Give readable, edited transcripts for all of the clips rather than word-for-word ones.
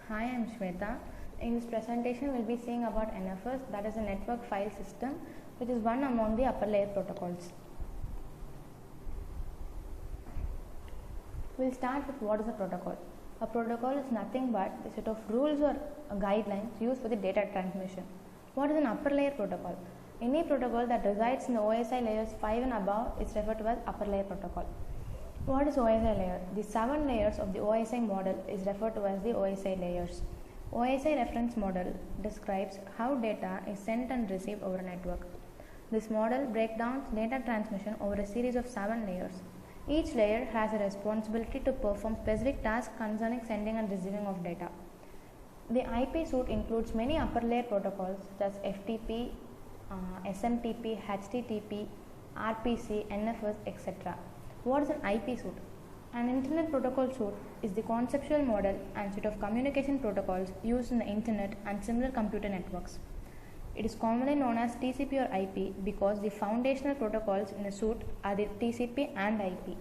Hi, I'm Shweta. In this presentation, we'll be seeing about NFS, that is a network file system, which is one among the upper layer protocols. We'll start with what is a protocol. A protocol is nothing but a set of rules or guidelines used for the data transmission. What is an upper layer protocol? Any protocol that resides in the OSI layers 5 and above is referred to as upper layer protocol. What is OSI layer? The 7 layers of the OSI model is referred to as the OSI layers. OSI reference model describes how data is sent and received over a network. This model breaks down data transmission over a series of 7 layers. Each layer has a responsibility to perform specific tasks concerning sending and receiving of data. The IP suite includes many upper layer protocols such as FTP, SMTP, HTTP, RPC, NFS, etc. What is an IP suite? An Internet Protocol suite is the conceptual model and set of communication protocols used in the Internet and similar computer networks. It is commonly known as TCP or IP because the foundational protocols in the suite are the TCP and IP.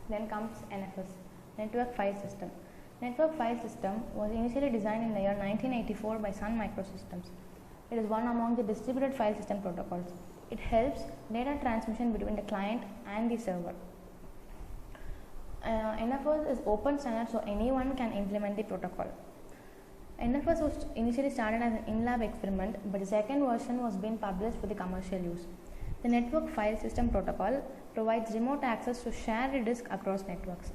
Then comes NFS, Network File System. Network File System was initially designed in the year 1984 by Sun Microsystems. It is one among the distributed file system protocols. It helps data transmission between the client and the server. NFS is open standard, so anyone can implement the protocol. NFS was initially started as an in-lab experiment, but the second version was being published for the commercial use. The Network File System Protocol provides remote access to share the disk across networks.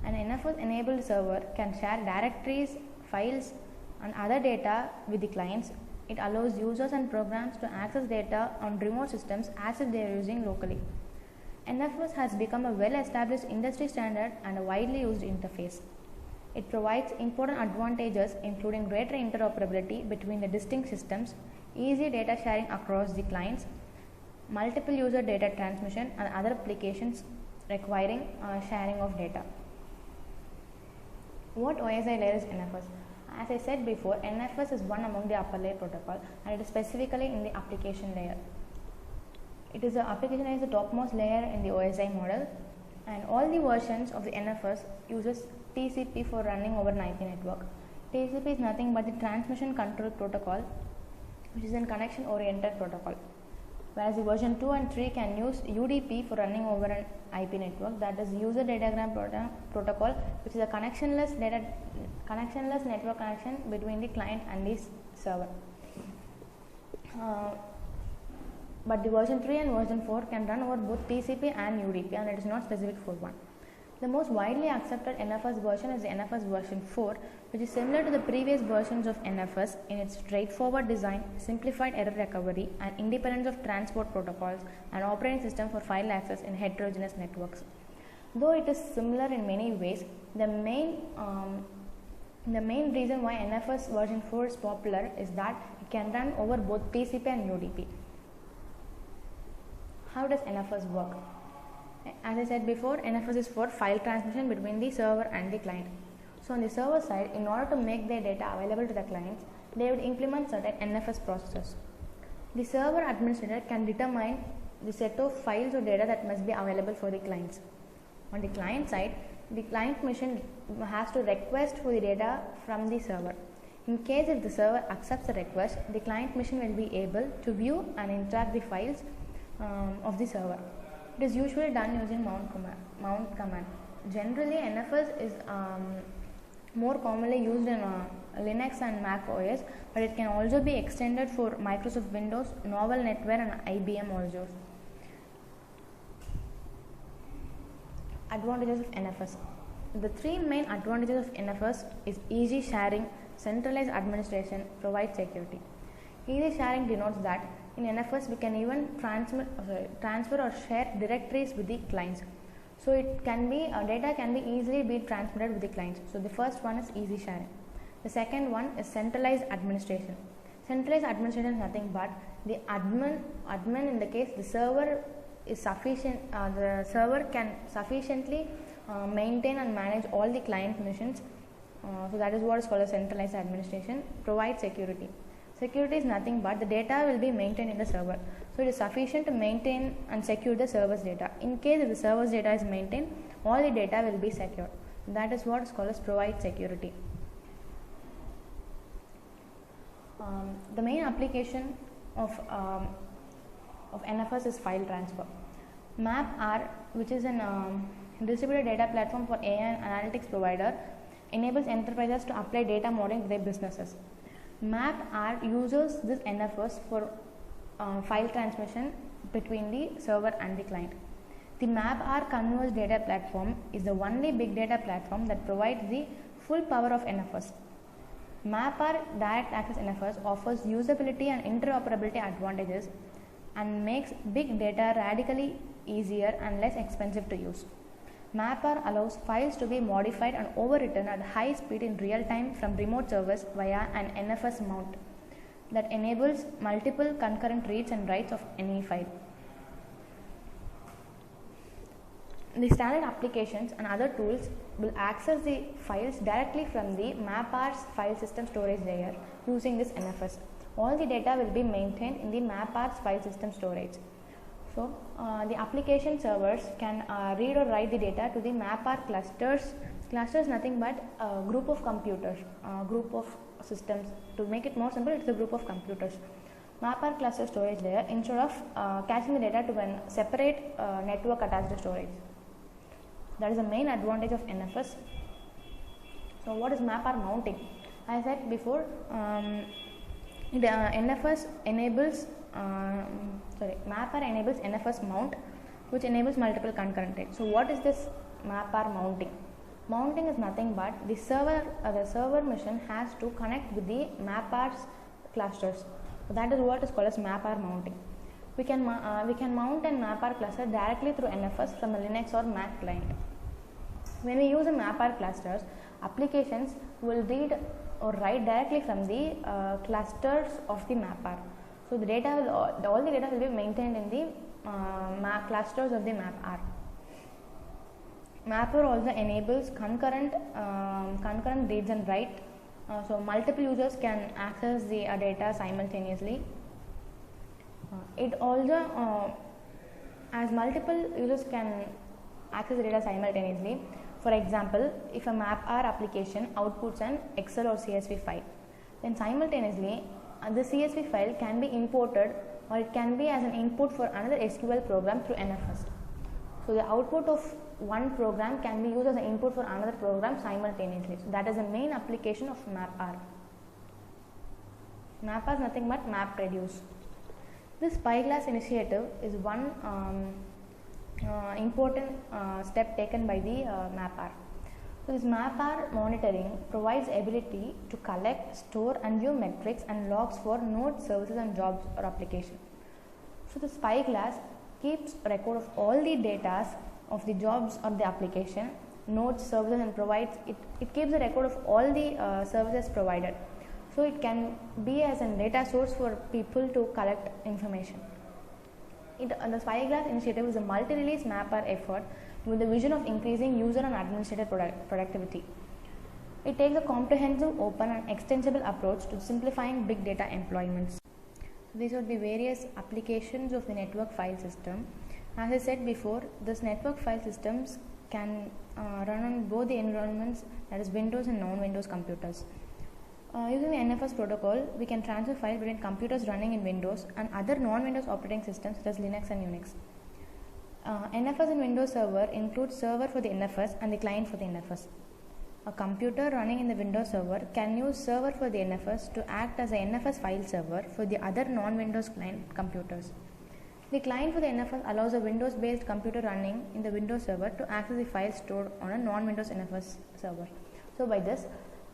An NFS-enabled server can share directories, files, and other data with the clients. It allows users and programs to access data on remote systems as if they are using locally. NFS has become a well-established industry standard and a widely used interface. It provides important advantages including greater interoperability between the distinct systems, easy data sharing across the clients, multiple user data transmission, and other applications requiring sharing of data. What OSI layer is NFS? As I said before, NFS is one among the upper layer protocol and it is specifically in the application layer. It is the application layer is the topmost layer in the OSI model, and all the versions of the NFS uses TCP for running over an IP network. TCP is nothing but the transmission control protocol, which is a connection oriented protocol. Whereas the version 2 and 3 can use UDP for running over an IP network, that is user datagram protocol, which is a connectionless network connection between the client and the server. But the version 3 and version 4 can run over both TCP and UDP, and it is not specific for one. The most widely accepted NFS version is the NFS version 4, which is similar to the previous versions of NFS in its straightforward design, simplified error recovery, and independence of transport protocols and operating system for file access in heterogeneous networks. Though it is similar in many ways, the main reason why NFS version 4 is popular is that it can run over both TCP and UDP. How does NFS work? As I said before, NFS is for file transmission between the server and the client. So on the server side, in order to make their data available to the clients, they would implement certain NFS processes. The server administrator can determine the set of files or data that must be available for the clients. On the client side, the client machine has to request for the data from the server. In case if the server accepts the request, the client machine will be able to view and interact the files of the server. It is usually done using mount command. Generally, NFS is more commonly used in Linux and Mac OS, but it can also be extended for Microsoft Windows, Novell NetWare, and IBM also. Advantages of NFS. The three main advantages of NFS is easy sharing, centralized administration, provides security. Easy sharing denotes that in NFS we can even transfer or share directories with the clients. So it can be data can be easily be transmitted with the clients. So the first one is easy sharing. The second one is centralized administration. Centralized administration is nothing but the admin in the case the server is sufficient. The server can sufficiently maintain and manage all the client machines. So that is what is called a centralized administration. Provides security. Security is nothing but the data will be maintained in the server. So it is sufficient to maintain and secure the server's data. In case if the server's data is maintained, all the data will be secure. That is what is called as provide security. The main application of NFS is file transfer. MapR, which is an distributed data platform for AI and analytics provider, enables enterprises to apply data modeling to their businesses. MapR uses this NFS for file transmission between the server and the client. The MapR Converged Data Platform is the only big data platform that provides the full power of NFS. MapR Direct Access NFS offers usability and interoperability advantages and makes big data radically easier and less expensive to use. MapR allows files to be modified and overwritten at high speed in real time from remote servers via an NFS mount that enables multiple concurrent reads and writes of any file. The standard applications and other tools will access the files directly from the MapR's file system storage layer using this NFS. All the data will be maintained in the MapR's file system storage. So, the application servers can read or write the data to the MapR clusters. Cluster is nothing but a group of computers, group of systems. To make it more simple, it's a group of computers. MapR cluster storage layer instead of caching the data to a separate network attached storage. That is the main advantage of NFS. So, what is MapR mounting? As I said before, NFS enables MapR enables NFS mount, which enables multiple concurrent reads. So, what is this MapR mounting? Mounting is nothing but the server machine has to connect with the MapR's clusters. So, that is what is called as MapR mounting. We can mount an MapR cluster directly through NFS from a Linux or Mac client. When we use a MapR clusters, applications will read or write directly from the clusters of the MapR. So, the data will all the data will be maintained in the clusters of the MapR. MapR also enables concurrent reads and write. So, multiple users can access the data simultaneously. It also, as multiple users can access the data simultaneously. For example, if a MapR application outputs an Excel or CSV file, then simultaneously the CSV file can be imported or it can be as an input for another SQL program through NFS. So, the output of one program can be used as an input for another program simultaneously. So, that is the main application of MapR. MapR is nothing but MapReduce. This Spyglass initiative is one important step taken by the MapR. So, this MapR monitoring provides ability to collect, store and view metrics and logs for node services and jobs or application. So, the Spyglass keeps record of all the data of the jobs or the application, nodes, services and provides it keeps a record of all the services provided. So, it can be as a data source for people to collect information. The Spyglass initiative is a multi-release MapR effort with the vision of increasing user and administrator productivity. It takes a comprehensive, open and extensible approach to simplifying big data employments. These are the various applications of the network file system. As I said before, this network file systems can run on both the environments, that is Windows and non-Windows computers. Using the NFS protocol, we can transfer files between computers running in Windows and other non-Windows operating systems such as Linux and Unix. NFS in Windows Server includes server for the NFS and the client for the NFS. A computer running in the Windows Server can use server for the NFS to act as a NFS file server for the other non-Windows client computers. The client for the NFS allows a Windows-based computer running in the Windows Server to access the files stored on a non-Windows NFS server. So, by this,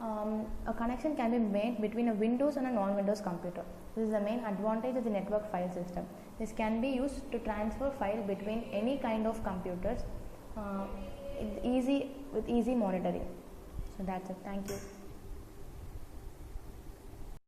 a connection can be made between a Windows and a non-Windows computer. This is the main advantage of the network file system. This can be used to transfer files between any kind of computers with easy monitoring. So, that's it. Thank you.